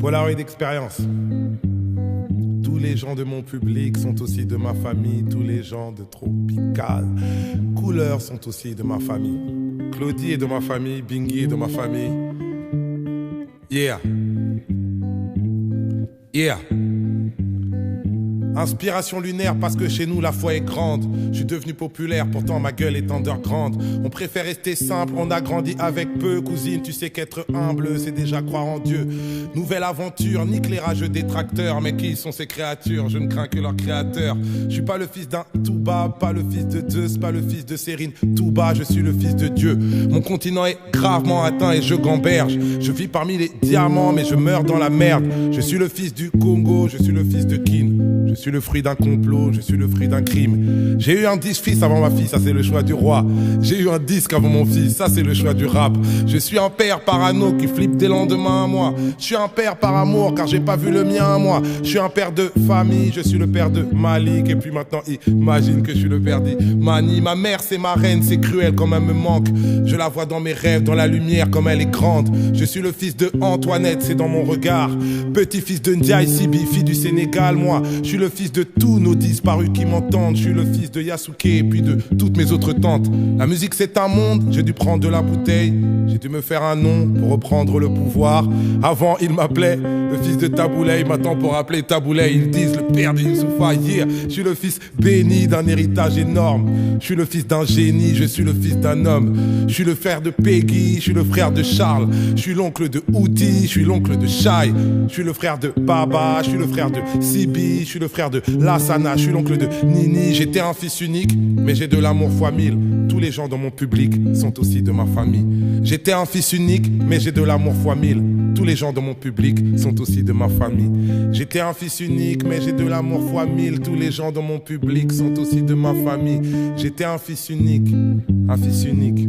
Polaroid Expérience. Tous les gens de mon public sont aussi de ma famille. Tous les gens de Tropical Couleur sont aussi de ma famille. Claudie est de ma famille. Bingy est de ma famille. Yeah. Yeah. Inspiration lunaire parce que chez nous la foi est grande. Je suis devenu populaire, pourtant ma gueule est underground. On préfère rester simple, on a grandi avec peu. Cousine, tu sais qu'être humble, c'est déjà croire en Dieu. Nouvelle aventure, nique les rageux détracteurs. Mais qui sont ces créatures? Je ne crains que leur créateur. Je suis pas le fils d'un Touba, pas le fils de Zeus, pas le fils de Sérine Touba, je suis le fils de Dieu. Mon continent est gravement atteint et je gamberge. Je vis parmi les diamants mais je meurs dans la merde. Je suis le fils du Congo, je suis le fils de Kin. Je suis le fruit d'un complot, je suis le fruit d'un crime. J'ai eu un 10 fils avant ma fille, ça c'est le choix du roi. J'ai eu un disque avant mon fils, ça c'est le choix du rap. Je suis un père parano qui flippe des lendemains à moi. Je suis un père par amour car j'ai pas vu le mien à moi. Je suis un père de famille, je suis le père de Malik. Et puis maintenant imagine que je suis le père d'Imani. Ma mère c'est ma reine, c'est cruel comme elle me manque. Je la vois dans mes rêves, dans la lumière comme elle est grande. Je suis le fils de Antoinette, c'est dans mon regard. Petit-fils de Ndiaye Sibi, fille du Sénégal, moi. Je suis le fils de tous nos disparus qui m'entendent. Je suis le fils de Yasuke et puis de toutes mes autres tantes. La musique c'est un monde, j'ai dû prendre de la bouteille. J'ai dû me faire un nom pour reprendre le pouvoir. Avant il m'appelait le fils de Taboulay, maintenant pour appeler Taboulay ils disent le père de Youssoufa. Yeah. Je suis le fils béni d'un héritage énorme. Je suis le fils d'un génie, je suis le fils d'un homme. Je suis le frère de Peggy, je suis le frère de Charles. Je suis l'oncle de Outi, je suis l'oncle de Shai. Je suis le frère de Baba, je suis le frère de Sibi, je suis le frère de Lassana, je suis l'oncle de Nini. J'étais un fils unique, mais j'ai de l'amour fois mille. Tous les gens dans mon public sont aussi de ma famille. J'étais un fils unique, mais j'ai de l'amour fois mille. Tous les gens dans mon public sont aussi de ma famille. J'étais un fils unique, mais j'ai de l'amour fois mille. Tous les gens dans mon public sont aussi de ma famille. J'étais un fils unique, un fils unique.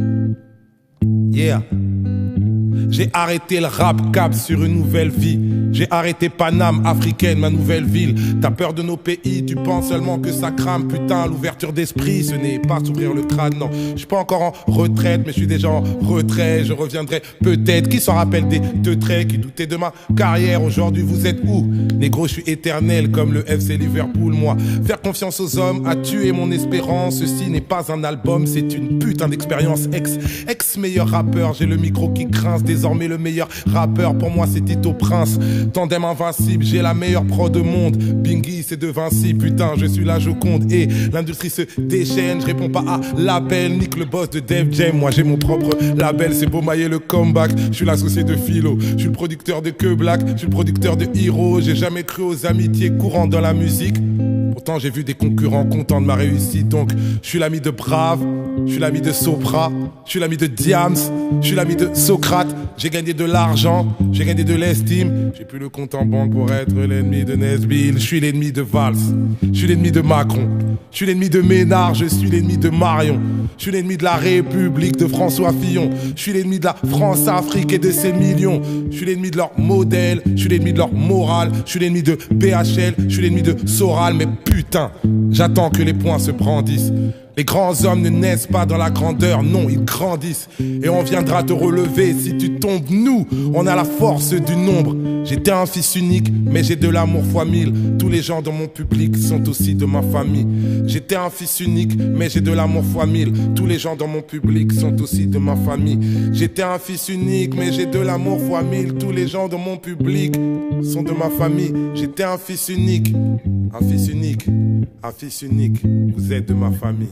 Yeah. J'ai arrêté le rap cap sur une nouvelle vie. J'ai arrêté Paname, africaine, ma nouvelle ville. T'as peur de nos pays, tu penses seulement que ça crame. Putain, l'ouverture d'esprit, ce n'est pas s'ouvrir le crâne, non. Je suis pas encore en retraite, mais je suis déjà en retrait. Je reviendrai peut-être, qui s'en rappelle des deux traits, qui doutaient de ma carrière. Aujourd'hui, vous êtes où? Négro, je suis éternel comme le FC Liverpool, moi. Faire confiance aux hommes a tué mon espérance. Ceci n'est pas un album, c'est une putain d'expérience. Ex-meilleur rappeur, j'ai le micro qui grince. Désormais le meilleur rappeur, pour moi c'est Tito Prince. Tandem invincible, j'ai la meilleure prod au monde. Bingy c'est de Vinci, putain je suis la Joconde. Et l'industrie se déchaîne, je réponds pas à l'appel. Nique le boss de Def Jam, moi j'ai mon propre label. C'est beau mailler le comeback, je suis l'associé de Philo. Je suis le producteur de Que Black, je suis le producteur de Hero. J'ai jamais cru aux amitiés courantes dans la musique. Pourtant j'ai vu des concurrents contents de ma réussite. Donc je suis l'ami de Brave, je suis l'ami de Sopra, je suis l'ami de Diams, je suis l'ami de Socrate. J'ai gagné de l'argent, j'ai gagné de l'estime. J'ai plus le compte en banque pour être l'ennemi de Nesbill. Je suis l'ennemi de Valls, je suis l'ennemi de Macron, je suis l'ennemi de Ménard, je suis l'ennemi de Marion. Je suis l'ennemi de la République de François Fillon. Je suis l'ennemi de la France-Afrique et de ses millions. Je suis l'ennemi de leur modèle, je suis l'ennemi de leur morale. Je suis l'ennemi de BHL, je suis l'ennemi de Soral. Mais putain, j'attends que les poings se brandissent. Les grands hommes ne naissent pas dans la grandeur, non, ils grandissent. Et on viendra te relever si tu tombes. Nous, on a la force du nombre. J'étais un fils unique, mais j'ai de l'amour fois mille. Tous les gens dans mon public sont aussi de ma famille. J'étais un fils unique, mais j'ai de l'amour fois mille. Tous les gens dans mon public sont aussi de ma famille. J'étais un fils unique, mais j'ai de l'amour fois mille. Tous les gens dans mon public sont de ma famille. J'étais un fils unique, un fils unique, un fils unique. Vous êtes de ma famille.